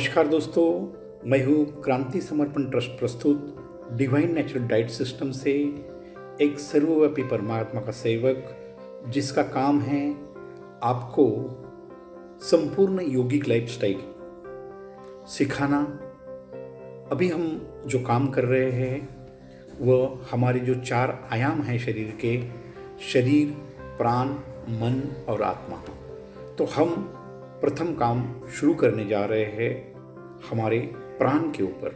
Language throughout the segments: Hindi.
नमस्कार दोस्तों, मैं हूँ क्रांति समर्पण ट्रस्ट प्रस्तुत डिवाइन नेचुरल डाइट सिस्टम से एक सर्वव्यापी परमात्मा का सेवक, जिसका काम है आपको संपूर्ण योगिक लाइफस्टाइल सिखाना। अभी हम जो काम कर रहे हैं वह हमारे जो 4 आयाम हैं शरीर के, शरीर, प्राण, मन और आत्मा। तो हम प्रथम काम शुरू करने जा रहे हैं हमारे प्राण के ऊपर।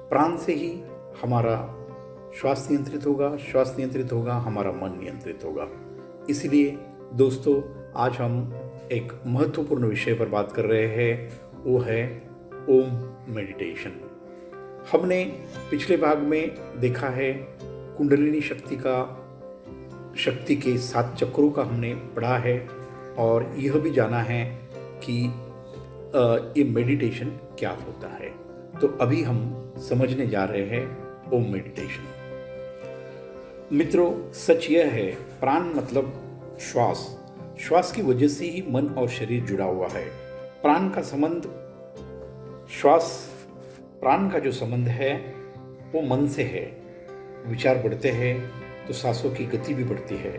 प्राण से ही हमारा श्वास नियंत्रित होगा, श्वास नियंत्रित होगा, हमारा मन नियंत्रित होगा। इसलिए दोस्तों, आज हम एक महत्वपूर्ण विषय पर बात कर रहे हैं, वो है ओम मेडिटेशन। हमने पिछले भाग में देखा है कुंडलिनी शक्ति के 7 चक्रों का हमने पढ़ा है और यह भी जाना है कि ये मेडिटेशन क्या होता है। तो अभी हम समझने जा रहे हैं ओम मेडिटेशन। मित्रों, सच यह है, प्राण मतलब श्वास की वजह से ही मन और शरीर जुड़ा हुआ है। प्राण का जो संबंध है वो मन से है। विचार बढ़ते हैं तो सांसों की गति भी बढ़ती है।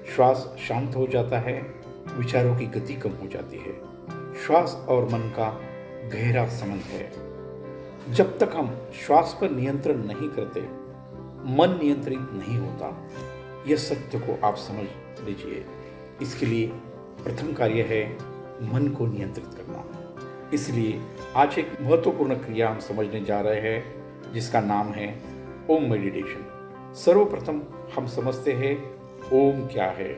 श्वास शांत हो जाता है, विचारों की गति कम हो जाती है। श्वास और मन का गहरा संबंध है। जब तक हम श्वास पर नियंत्रण नहीं करते, मन नियंत्रित नहीं होता। यह सत्य को आप समझ लीजिए। इसके लिए प्रथम कार्य है मन को नियंत्रित करना। इसलिए आज एक महत्वपूर्ण क्रिया हम समझने जा रहे हैं, जिसका नाम है ओम मेडिटेशन। सर्वप्रथम हम समझते हैं ओम क्या है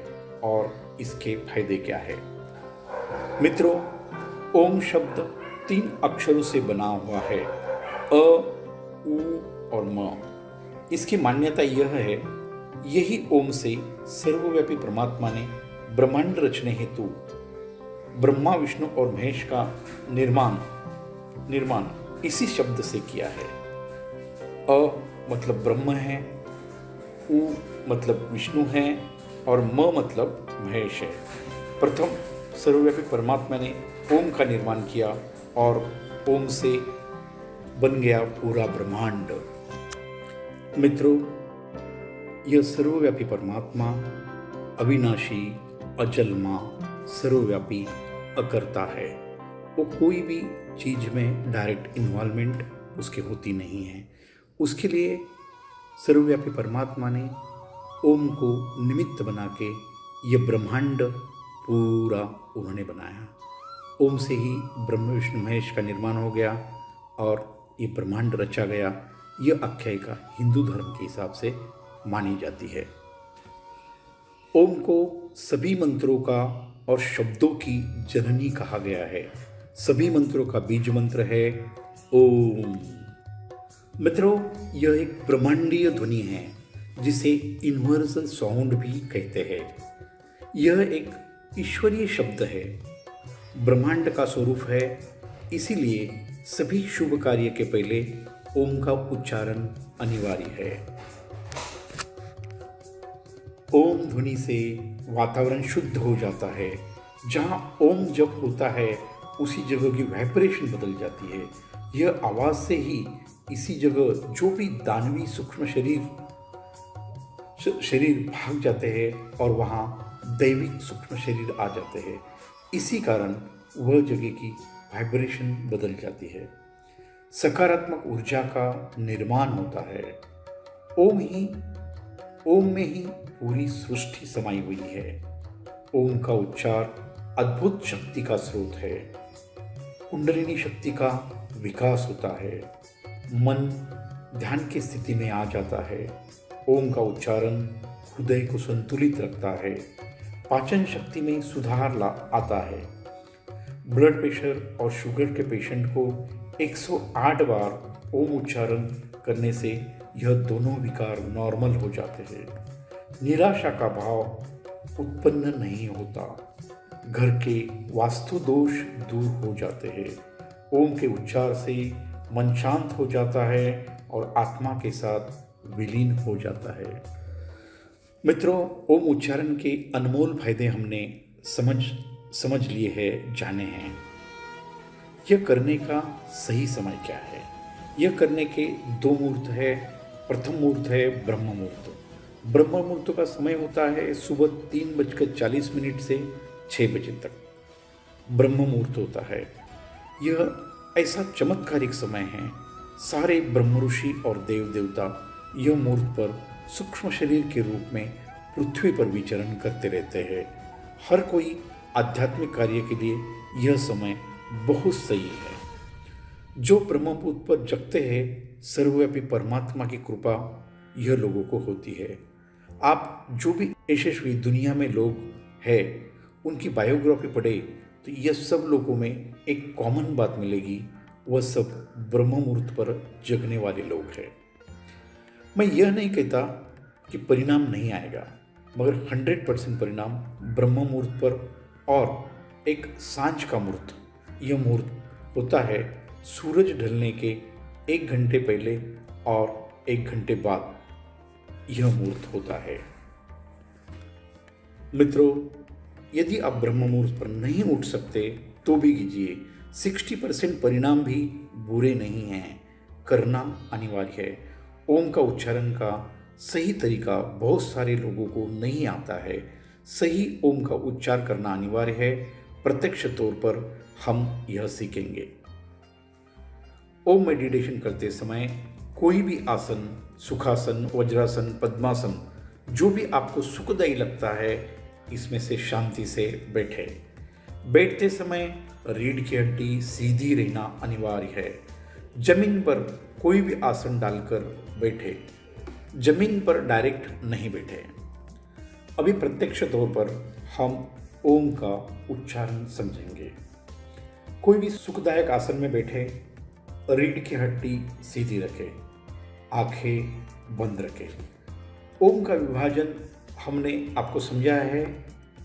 और इसके फायदे क्या है। मित्रों, ओम शब्द 3 अक्षरों से बना हुआ है, अ, उ और म। इसकी मान्यता यह है, यही ओम से सर्वव्यापी परमात्मा ने ब्रह्मांड रचने हेतु ब्रह्मा, विष्णु और महेश का निर्माण इसी शब्द से किया है। अ मतलब ब्रह्म है, उ मतलब विष्णु है और म मतलब महेश है। प्रथम सर्वव्यापी परमात्मा ने ओम का निर्माण किया और ओम से बन गया पूरा ब्रह्मांड। मित्रों, यह सर्वव्यापी परमात्मा अविनाशी, अजन्मा, सर्वव्यापी, अकर्ता है। वो कोई भी चीज में डायरेक्ट इन्वॉल्वमेंट उसकी होती नहीं है। उसके लिए सर्वव्यापी परमात्मा ने ओम को निमित्त बना के ये ब्रह्मांड पूरा उन्होंने बनाया। ओम से ही ब्रह्म, विष्णु, महेश का निर्माण हो गया और ये ब्रह्मांड रचा गया। यह आख्यायिका हिंदू धर्म के हिसाब से मानी जाती है। ओम को सभी मंत्रों का और शब्दों की जननी कहा गया है। सभी मंत्रों का बीज मंत्र है ओम। मित्रों, यह एक ब्रह्मांडीय ध्वनि है, जिसे यूनिवर्सल साउंड भी कहते हैं। यह एक ईश्वरीय शब्द है, ब्रह्मांड का स्वरूप है। इसीलिए सभी शुभ कार्य के पहले ओम का उच्चारण अनिवार्य है। ओम ध्वनि से वातावरण शुद्ध हो जाता है। जहाँ ओम जप होता है, उसी जगह की वाइब्रेशन बदल जाती है। यह आवाज से ही इसी जगह जो भी दानवी सूक्ष्म शरीर भाग जाते हैं और वहाँ दैविक सूक्ष्म शरीर आ जाते हैं। इसी कारण वह जगह की वाइब्रेशन बदल जाती है, सकारात्मक ऊर्जा का निर्माण होता है। ओम में ही पूरी सृष्टि समाई हुई है। ओम का उच्चार अद्भुत शक्ति का स्रोत है। कुंडलिनी शक्ति का विकास होता है। मन ध्यान की स्थिति में आ जाता है। ओम का उच्चारण हृदय को संतुलित रखता है। पाचन शक्ति में सुधार आता है। ब्लड प्रेशर और शुगर के पेशेंट को 108 बार ओम उच्चारण करने से यह दोनों विकार नॉर्मल हो जाते हैं। निराशा का भाव उत्पन्न नहीं होता। घर के वास्तु दोष दूर हो जाते हैं। ओम के उच्चार से मन शांत हो जाता है और आत्मा के साथ विलीन हो जाता है। मित्रों, ओम उच्चारण के अनमोल फायदे हमने समझ लिए हैं, जाने हैं। यह करने का सही समय क्या है? यह करने के दो मुहूर्त है। प्रथम मुहूर्त है ब्रह्म मुहूर्त। ब्रह्म मुहूर्त का समय होता है सुबह 3:40 से 6 बजे तक ब्रह्म मुहूर्त होता है। यह ऐसा चमत्कारिक समय है। सारे ब्रह्म ऋषि और देव देवता यह मुहूर्त पर सूक्ष्म शरीर के रूप में पृथ्वी पर विचरण करते रहते हैं। हर कोई आध्यात्मिक कार्य के लिए यह समय बहुत सही है। जो ब्रह्मपुत्र पर जगते हैं, सर्वव्यापी परमात्मा की कृपा यह लोगों को होती है। आप जो भी यशस्वी दुनिया में लोग हैं उनकी बायोग्राफी पढ़े तो यह सब लोगों में एक कॉमन बात मिलेगी, वह सब ब्रह्म मुहूर्त पर जगने वाले लोग हैं। मैं यह नहीं कहता कि परिणाम नहीं आएगा, मगर 100% परिणाम ब्रह्म मुहूर्त पर और एक सांझ का मुहूर्त, यह मुहूर्त होता है सूरज ढलने के 1 घंटे पहले और 1 घंटे बाद यह मुहूर्त होता है। मित्रों, यदि आप ब्रह्म मुहूर्त पर नहीं उठ सकते तो भी कीजिए। 60% परिणाम भी बुरे नहीं हैं, करना अनिवार्य है। ओम का उच्चारण का सही तरीका बहुत सारे लोगों को नहीं आता है। सही ओम का उच्चार करना अनिवार्य है। प्रत्यक्ष तौर पर हम यह सीखेंगे। ओम मेडिटेशन करते समय कोई भी आसन, सुखासन, वज्रासन, पद्मासन, जो भी आपको सुखदायी लगता है, इसमें से शांति से बैठे। बैठते समय रीढ़ की हड्डी सीधी रहना अनिवार्य है। जमीन पर कोई भी आसन डालकर बैठे, जमीन पर डायरेक्ट नहीं बैठे। अभी प्रत्यक्ष तौर पर हम ओम का उच्चारण समझेंगे। कोई भी सुखदायक आसन में बैठे, रीढ़ की हड्डी सीधी रखे, आंखें बंद रखे। ओम का विभाजन हमने आपको समझाया है,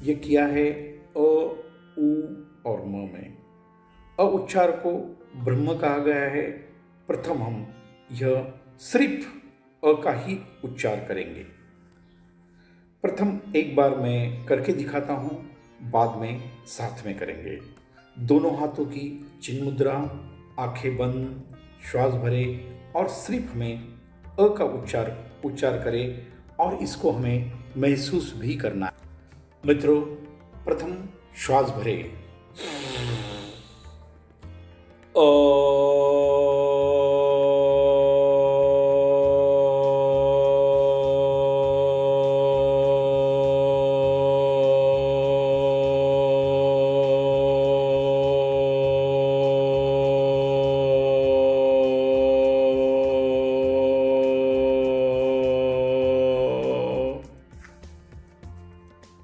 ये किया है अ, उ और म में। अ उच्चार को ब्रह्म कहा गया है। प्रथम हम यह सिर्फ अ का ही उच्चार करेंगे। प्रथम एक बार मैं करके दिखाता हूँ, बाद में साथ में करेंगे। दोनों हाथों की चिन्ह मुद्रा, आंखें बंद, श्वास भरे और सिर्फ में अ का उच्चार करें और इसको हमें महसूस भी करना है। मित्रों, प्रथम श्वास भरे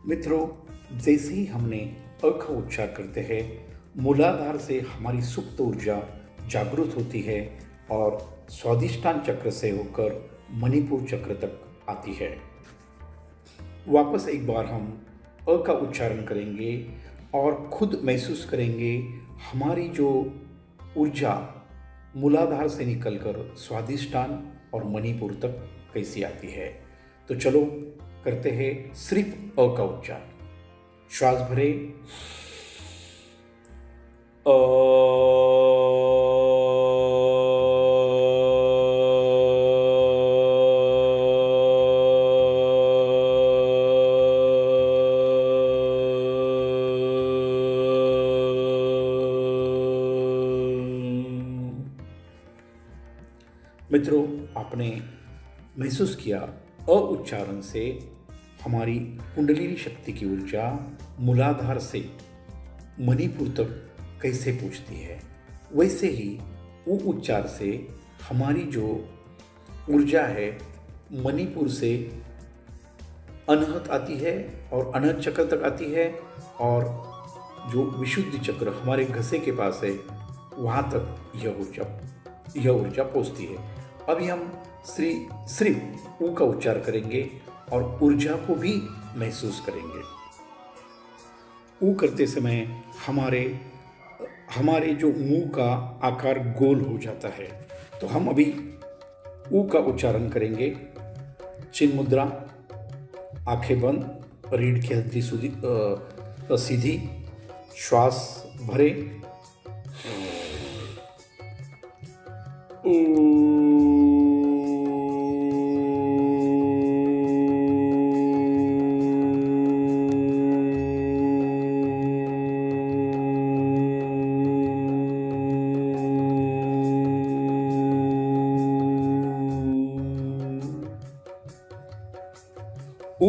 मित्रों, जैसे ही हमने अ का उच्चार करते हैं, मूलाधार से हमारी सुप्त ऊर्जा जागृत होती है और स्वादिष्टान चक्र से होकर मणिपुर चक्र तक आती है। वापस एक बार हम अ का उच्चारण करेंगे और खुद महसूस करेंगे हमारी जो ऊर्जा मूलाधार से निकलकर स्वादिष्टान और मणिपुर तक कैसी आती है। तो चलो करते हैं सिर्फ अ का उच्चार। श्वास भरे अ, मित्रों, आपने महसूस किया अ उच्चारण से हमारी कुंडलिनी शक्ति की ऊर्जा मूलाधार से मणिपुर तक कैसे पहुंचती है। वैसे ही उ उच्चार से हमारी जो ऊर्जा है मणिपुर से अनहत आती है और अनहत चक्र तक आती है और जो विशुद्धि चक्र हमारे घसे के पास है वहाँ तक यह ऊर्जा पहुँचती है। अभी हम सिर्फ ऊ का उच्चार करेंगे और ऊर्जा को भी महसूस करेंगे। ऊ करते समय हमारे जो मुंह का आकार गोल हो जाता है। तो हम अभी ऊ का उच्चारण करेंगे। चिन्ह मुद्रा, आंखें बंद, रीढ़ की हड्डी सीधी, श्वास भरे ऊ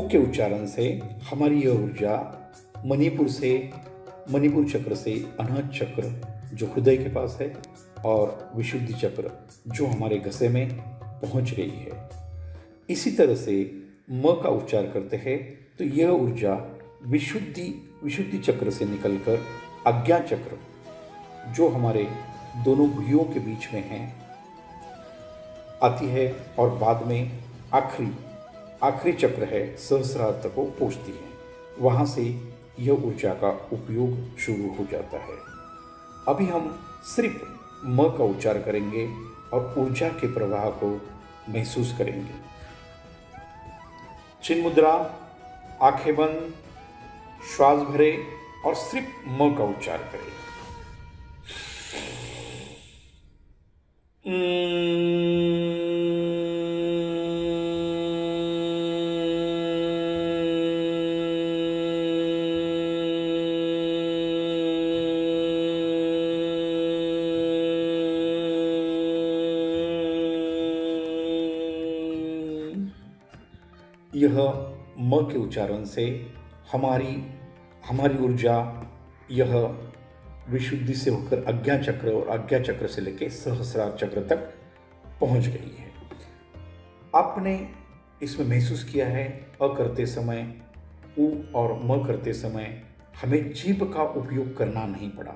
के उच्चारण से हमारी यह ऊर्जा मणिपुर चक्र से अनाहत चक्र जो हृदय के पास है और विशुद्धि चक्र जो हमारे घसे में पहुंच रही है। इसी तरह से म का उच्चार करते हैं तो यह ऊर्जा विशुद्धि चक्र से निकलकर आज्ञा चक्र जो हमारे दोनों भुइयों के बीच में है आती है और बाद में आखिरी चक्र है सहस्रार तक को पहुंचती है। वहाँ से यह ऊर्जा का उपयोग शुरू हो जाता है। अभी हम सिर्फ म का उच्चार करेंगे और ऊर्जा के प्रवाह को महसूस करेंगे। चिन्ह मुद्रा, आंखें बंद, श्वास भरे और सिर्फ म का उच्चार करें। यह म के उच्चारण से हमारी ऊर्जा यह विशुद्धि से होकर आज्ञा चक्र और आज्ञा चक्र से लेकर सहस्रार चक्र तक पहुंच गई है। आपने इसमें महसूस किया है अ करते समय, उ और म करते समय हमें जीभ का उपयोग करना नहीं पड़ा।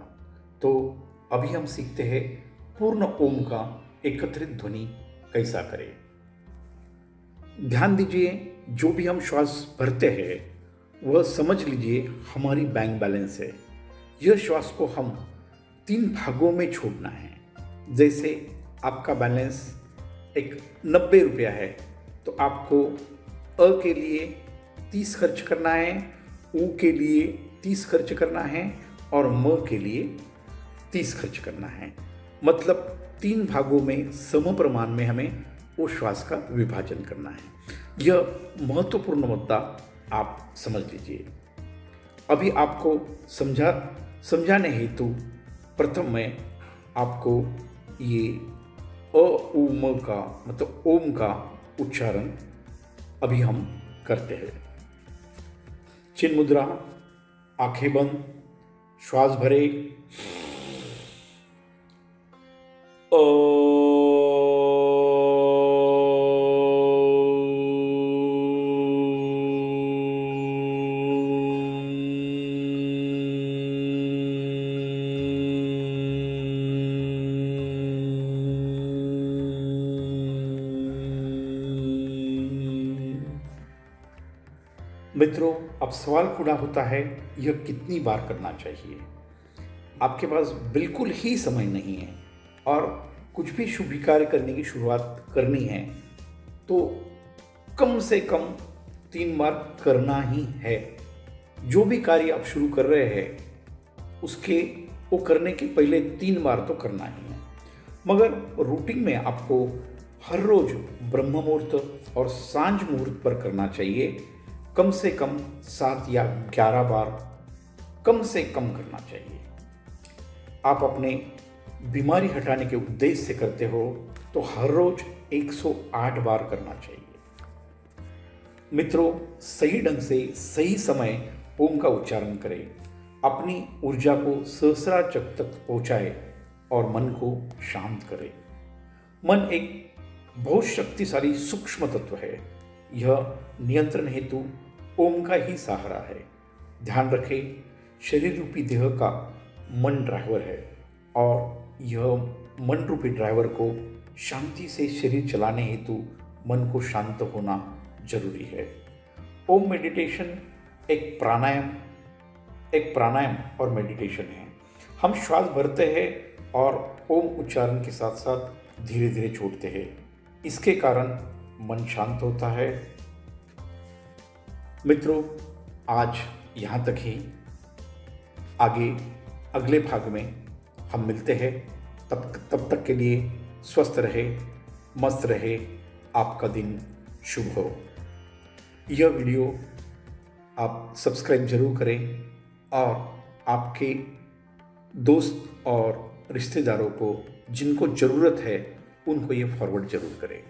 तो अभी हम सीखते हैं पूर्ण ओम का एकत्रित ध्वनि कैसा करें। ध्यान दीजिए, जो भी हम श्वास भरते हैं वह समझ लीजिए हमारी बैंक बैलेंस है। यह श्वास को हम 3 भागों में छोड़ना है। जैसे आपका बैलेंस एक 90 रुपया है तो आपको अ के लिए 30 खर्च करना है, उ के लिए 30 खर्च करना है और म के लिए 30 खर्च करना है। मतलब 3 भागों में सम प्रमाण में हमें वो श्वास का विभाजन करना है। यह महत्वपूर्ण मुद्दा आप समझ लीजिए। अभी आपको समझाने हेतु प्रथम मैं आपको ये अ उ म का मतलब ओम का उच्चारण अभी हम करते हैं। चिन्ह मुद्रा, आंखें बंद, श्वास भरे, मित्रों, अब सवाल खड़ा होता है यह कितनी बार करना चाहिए। आपके पास बिल्कुल ही समय नहीं है और कुछ भी शुभ कार्य करने की शुरुआत करनी है तो कम से कम 3 बार करना ही है। जो भी कार्य आप शुरू कर रहे हैं उसके वो करने के पहले 3 बार तो करना ही है। मगर रूटीन में आपको हर रोज ब्रह्म मुहूर्त और सांझ मुहूर्त पर करना चाहिए। कम से कम 7 या 11 बार कम से कम करना चाहिए। आप अपने बीमारी हटाने के उद्देश्य से करते हो तो हर रोज 108 बार करना चाहिए। मित्रों, सही ढंग से सही समय ओम का उच्चारण करें, अपनी ऊर्जा को सहस्रार चक्र तक पहुंचाए और मन को शांत करें। मन एक बहुत शक्तिशाली सूक्ष्म तत्व है। यह नियंत्रण हेतु ओम का ही सहारा है। ध्यान रखें, शरीर रूपी देह का मन ड्राइवर है और यह मन रूपी ड्राइवर को शांति से शरीर चलाने हेतु मन को शांत होना जरूरी है। ओम मेडिटेशन एक प्राणायाम और मेडिटेशन है। हम श्वास भरते हैं और ओम उच्चारण के साथ साथ धीरे धीरे छोड़ते हैं। इसके कारण मन शांत होता है। मित्रों, आज यहाँ तक ही। आगे अगले भाग में हम मिलते हैं। तब तक के लिए स्वस्थ रहे, मस्त रहे, आपका दिन शुभ हो। यह वीडियो आप सब्सक्राइब जरूर करें और आपके दोस्त और रिश्तेदारों को जिनको ज़रूरत है उनको ये फॉरवर्ड जरूर करें।